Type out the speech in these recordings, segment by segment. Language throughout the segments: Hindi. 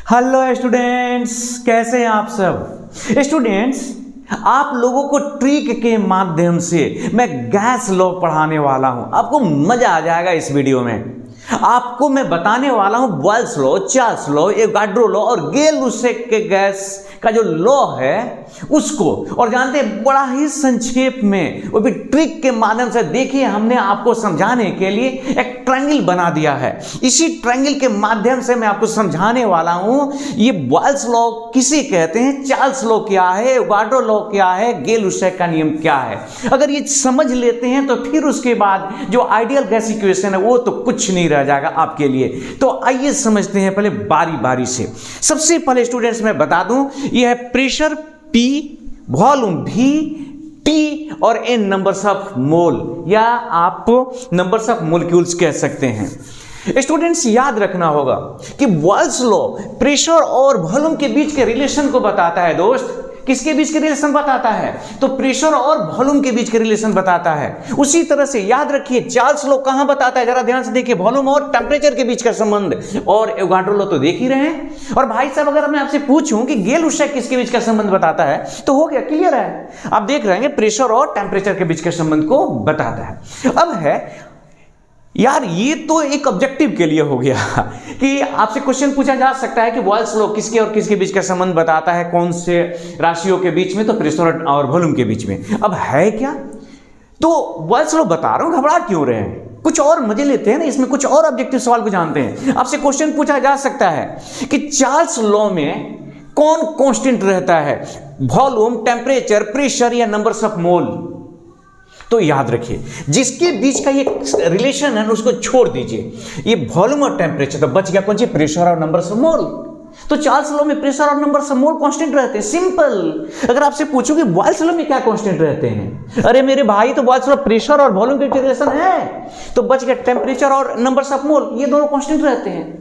हेलो स्टूडेंट्स, कैसे हैं आप सब। स्टूडेंट्स, आप लोगों को ट्रिक के माध्यम से मैं गैस लॉ पढ़ाने वाला हूं। आपको मजा आ जाएगा इस वीडियो में। आपको मैं बताने वाला हूं Boyle's law, Charles law, Avogadro law और गेल-लुसेक के गैस का जो लॉ है उसको। और जानते हैं, बड़ा ही संक्षेप में, वो भी ट्रिक के माध्यम से। देखिए, हमने आपको समझाने के लिए एक ट्रायंगल बना दिया है। इसी ट्रायंगल के माध्यम से मैं आपको समझाने वाला हूं ये बॉयल्स लॉ किसे कहते हैं, चार्ल्स लॉ क्या है, एवोगाड्रो लॉ क्या है, गेल-लुसेक का नियम क्या है। अगर ये समझ लेते हैं तो फिर उसके बाद जो आइडियल गैस इक्वेशन है वो तो कुछ नहीं रह जाएगा आपके लिए। तो आइए समझते हैं पहले बारी बारी से। सबसे पहले स्टूडेंट्स मैं बता दूं, यह है pressure P, volume V, T और N नंबर्स ऑफ मोल, या आप नंबर्स ऑफ मोलिक्यूल्स कह सकते हैं। स्टूडेंट्स, याद रखना होगा कि बॉयल्स लॉ प्रेशर और वॉल्यूम के बीच के रिलेशन को बताता है। दोस्त, किसके बीच के रिलेशन बताता है? तो प्रेशर और वॉल्यूम के बीच के रिलेशन बताता है। उसी तरह से याद रखिए, चार्ल्स लॉ कहां बताता है, जरा ध्यान से देखिए, वॉल्यूम और टेम्परेचर के बीच का संबंध। और एवोगाड्रो लॉ तो देख ही रहे हैं। और भाई साहब, अगर मैं आपसे पूछूं कि गेल-लुसेक किसके बीच का संबंध बताता है, तो हो गया, क्लियर है। आप देख रहे हैं, प्रेशर और टेम्परेचर के बीच के संबंध को बताता है। अब है यार, ये तो एक ऑब्जेक्टिव के लिए हो गया कि आपसे क्वेश्चन पूछा जा सकता है कि बॉयल्स लॉ किसके और किसके बीच का संबंध बताता है, कौन से राशियों के बीच में, तो प्रेशर और वॉल्यूम के बीच में। अब है क्या, तो बॉयल्स लॉ बता रहा हूं, घबरा क्यों रहे हैं, कुछ और मजे लेते हैं ना इसमें, कुछ और ऑब्जेक्टिव सवाल को जानते हैं। आपसे क्वेश्चन पूछा जा सकता है कि चार्ल्स लॉ में कौन कांस्टेंट रहता है, वॉल्यूम, टेम्परेचर, प्रेशर या नंबर्स ऑफ मोल। तो याद रखिए, जिसके बीच का ये रिलेशन है उसको छोड़ दीजिए, ये वॉल्यूम और टेम्परेचर, तो बच गया कौन सी, प्रेशर और नंबर्स ऑफ मोल। तो चार्ल्स लॉ में प्रेशर और नंबर्स ऑफ मोल कांस्टेंट रहते हैं, सिंपल। अगर आपसे पूछो कि बॉयल्स लॉ में क्या कांस्टेंट रहते हैं, अरे मेरे भाई, तो बॉयल्स लॉ प्रेशर और वॉल्यूम के रिलेशन है, तो बच गया टेम्परेचर और नंबर्स ऑफ मोल, ये दोनों कांस्टेंट रहते हैं।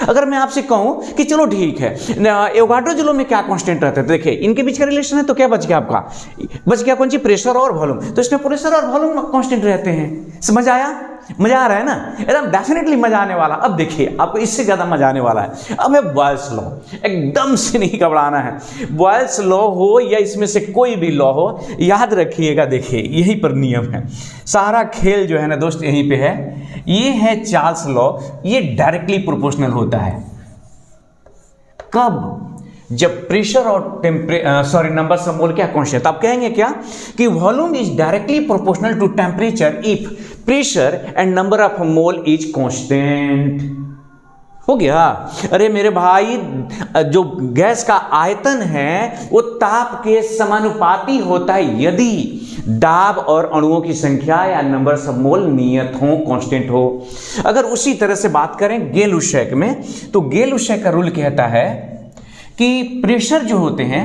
अगर मैं आपसे कहूं कि चलो ठीक है, एवोगाड्रो लॉ में क्या कांस्टेंट रहता है, तो देखिए इनके बीच का रिलेशन है, तो क्या बच गया आपका, बच गया कौन सी, प्रेशर और वॉल्यूम। तो इसमें प्रेशर और वॉल्यूम कांस्टेंट रहते हैं। समझ आया? मजा आ रहा है ना, एकदम डेफिनेटली मजा आने वाला। अब देखिए, आपको इससे ज्यादा मजा आने वाला है। अब है बॉयल्स लॉ, एकदम से नहीं घबराना है। बॉयल्स लॉ हो या इसमें से कोई भी लॉ हो, याद रखिएगा, देखिए यहीं पर नियम है, सारा खेल जो है ना दोस्त यहीं पे है। ये है चार्ल्स लॉ, ये डायरेक्टली प्रोपोर्शनल होता है। कब? जब प्रेशर और नंबर्स ऑफ मोल क्या कांस्टेंट। आप कहेंगे क्या कि volume is directly proportional to temperature if pressure and number of mole is constant. हो गया। अरे मेरे भाई, जो गैस का आयतन है वो ताप के समानुपाती होता है यदि दाब और अणुओं की संख्या या नंबर ऑफ मोल नियत हो, कांस्टेंट हो। अगर उसी तरह से बात करें गेल-लुसेक में, तो गेल-लुसेक का रूल कहता है कि प्रेशर जो होते हैं,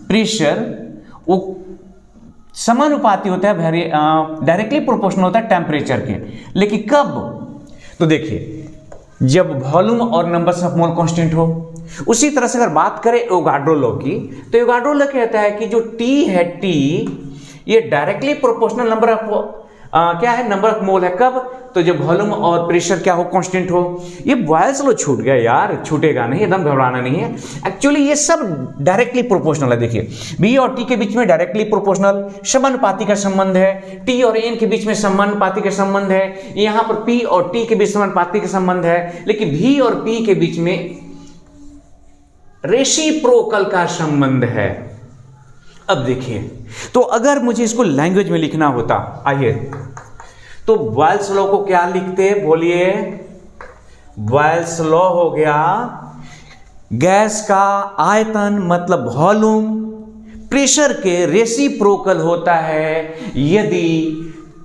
प्रेशर वो समानुपाती होता है, डायरेक्टली प्रोपोर्शनल होता है टेम्परेचर के। लेकिन कब? तो देखिए, जब वॉल्यूम और नंबर्स ऑफ मोल कांस्टेंट हो। उसी तरह से अगर बात करें एवोगाड्रो लॉ की, तो एवोगाड्रो लॉ कहता है कि जो T है, T ये डायरेक्टली प्रोपोर्शनल नंबर ऑफ क्या है, नंबर ऑफ मोल है। कब? तो जब वॉल्यूम और प्रेशर क्या हो, कांस्टेंट हो। ये बॉयल्स लॉ छूट गया यार, छूटेगा नहीं, एकदम घबराना नहीं है। एक्चुअली ये सब डायरेक्टली प्रोपोर्शनल है। देखिए, B और T के बीच में डायरेक्टली प्रोपोर्शनल समानुपाती का संबंध है, T और N के बीच में समानुपाती का संबंध है, यहां पर P और T के बीच समानुपाती का संबंध है, लेकिन V और P के बीच में रेसिप्रोकल का संबंध है। अब देखिए, तो अगर मुझे इसको लैंग्वेज में लिखना होता, आइए, तो बॉयल्स लॉ को क्या लिखते, बोलिए। बॉयल्स लॉ हो गया, गैस का आयतन मतलब वॉल्यूम प्रेशर के रेसिप्रोकल होता है यदि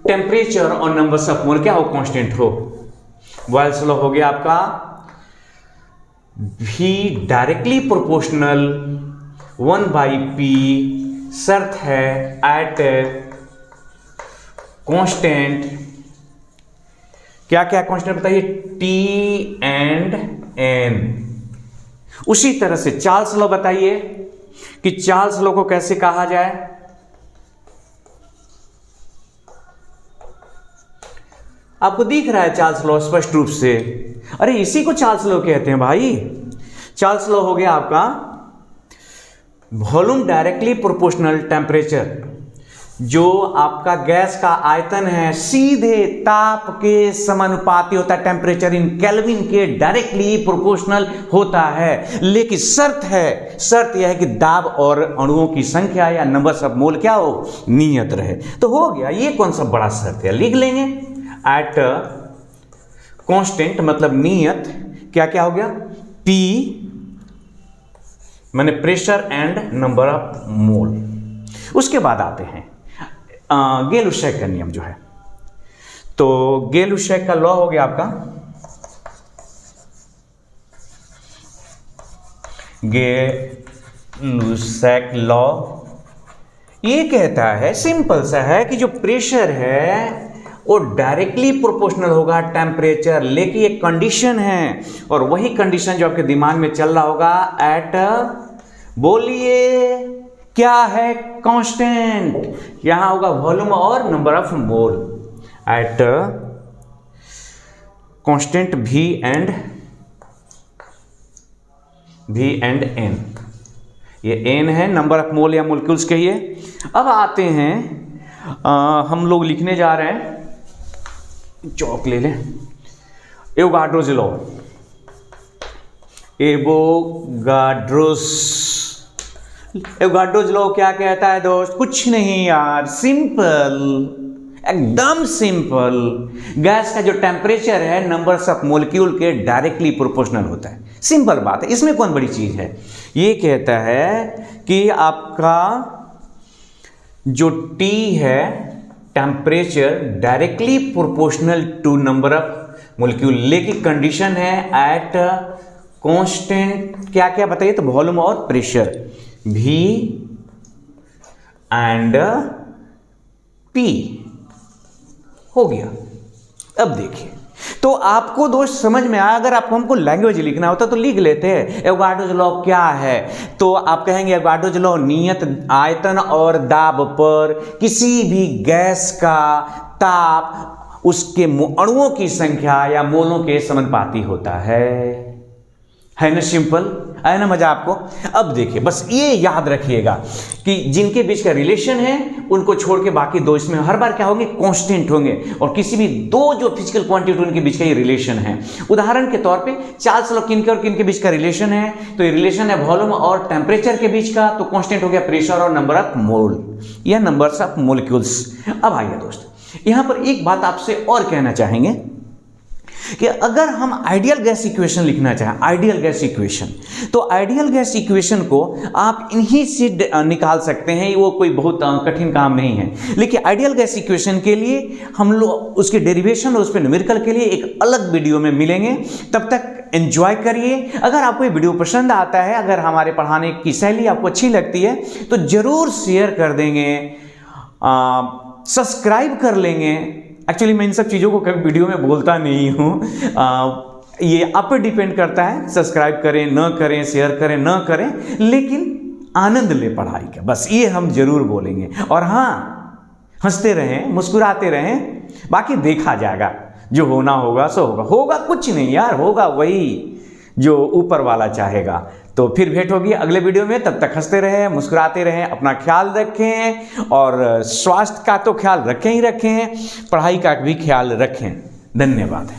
टेम्परेचर और नंबर्स ऑफ मोल क्या हो, कांस्टेंट हो। बॉयल्स लॉ हो गया आपका V डायरेक्टली प्रोपोर्शनल 1/P, शर्त है एट कांस्टेंट, क्या क्या कांस्टेंट बताइए, T एंड N। उसी तरह से चार्ल्स लॉ बताइए कि चार्ल्स लॉ को कैसे कहा जाए। आपको दिख रहा है चार्ल्स लॉ स्पष्ट रूप से, अरे इसी को चार्ल्स लॉ कहते हैं भाई। चार्ल्स लॉ हो गया आपका वॉल्यूम डायरेक्टली प्रोपोर्शनल टेम्परेचर, जो आपका गैस का आयतन है सीधे ताप के समानुपाती होता है, टेम्परेचर इन केल्विन के डायरेक्टली प्रोपोर्शनल होता है। लेकिन शर्त यह है कि दाब और अणुओं की संख्या या नंबर ऑफ मोल क्या हो, नियत रहे। तो हो गया, ये कौन सा बड़ा शर्त है, लिख लेंगे। एट कांस्टेंट मतलब नियत, क्या क्या हो गया, P माने प्रेशर एंड नंबर ऑफ मोल। उसके बाद आते हैं गेल-उशैक का नियम जो है, तो गेल-उशैक का लॉ हो गया आपका, गेल-उशैक लॉ ये कहता है, सिंपल सा है कि जो प्रेशर है वो डायरेक्टली प्रोपोर्शनल होगा टेम्परेचर, लेकिन एक कंडीशन है, और वही कंडीशन जो आपके दिमाग में चल रहा होगा एट, बोलिए क्या है, कांस्टेंट। यहां होगा वॉल्यूम और number of mole at constant V and N। ये N है नंबर ऑफ मोल या मोलिक्यूल्स कहिए। अब आते हैं हम लोग लिखने जा रहे हैं, चौक ले लें, एवोगाड्रोस लॉ। एवोगाड्रोस लॉ क्या कहता है दोस्त, कुछ नहीं यार, सिंपल, एकदम सिंपल। गैस का जो टेम्परेचर है नंबर्स ऑफ मोलिक्यूल के डायरेक्टली प्रोपोर्शनल होता है, सिंपल बात है, इसमें कौन बड़ी चीज है। ये कहता है कि आपका जो T है temperature directly proportional to number of molecule, लेकिन कंडीशन है एट कांस्टेंट, क्या क्या बताइए, तो वॉल्यूम और प्रेशर V एंड P हो गया। अब देखिए, तो आपको दोस्त समझ में आया, अगर आपको हमको लैंग्वेज लिखना होता तो लिख लेते हैं। एवोगाड्रोस लॉ क्या है, तो आप कहेंगे एवोगाड्रोस लॉ नियत आयतन और दाब पर किसी भी गैस का ताप उसके अणुओं की संख्या या मोलों के समानुपाती होता है ना, सिंपल है ना, मजा आपको। अब देखिए, बस ये याद रखिएगा कि जिनके बीच का रिलेशन है उनको छोड़ के बाकी दो इसमें हर बार क्या होंगे, कांस्टेंट होंगे, और किसी भी दो जो फिजिकल क्वांटिटी उनके बीच का ये रिलेशन है। उदाहरण के तौर पे चार्ल्स लॉ किनके और किनके बीच का रिलेशन है, तो ये रिलेशन है वॉल्यूम और टेम्परेचर के बीच का, तो कांस्टेंट हो गया प्रेशर और नंबर ऑफ मोल या नंबर्स ऑफ मोलिक्यूल्स। अब आइए दोस्त, यहां पर एक बात आपसे और कहना चाहेंगे कि अगर हम आइडियल गैस इक्वेशन लिखना चाहें, आइडियल गैस इक्वेशन, तो आइडियल गैस इक्वेशन को आप इन्हीं से निकाल सकते हैं, वो कोई बहुत कठिन काम नहीं है। लेकिन आइडियल गैस इक्वेशन के लिए हम लोग उसके डेरिवेशन और उस पर न्यूमेरिकल के लिए एक अलग वीडियो में मिलेंगे। तब तक एंजॉय करिए। अगर आपको ये वीडियो पसंद आता है, अगर हमारे पढ़ाने की शैली आपको अच्छी लगती है, तो जरूर शेयर कर देंगे, सब्सक्राइब कर लेंगे। एक्चुअली मैं इन सब चीज़ों को कभी वीडियो में बोलता नहीं हूँ, ये आप पे डिपेंड करता है, सब्सक्राइब करें न करें, शेयर करें न करें, लेकिन आनंद ले पढ़ाई का, बस ये हम जरूर बोलेंगे। और हाँ, हंसते रहें, मुस्कुराते रहें, बाकी देखा जाएगा, जो होना होगा सो होगा। होगा कुछ नहीं यार, होगा वही जो ऊपर वाला चाहेगा। तो फिर भेंट होगी अगले वीडियो में, तब तक हंसते रहें, मुस्कुराते रहें, अपना ख्याल रखें, और स्वास्थ्य का तो ख्याल रखें ही रखें, पढ़ाई का भी ख्याल रखें। धन्यवाद।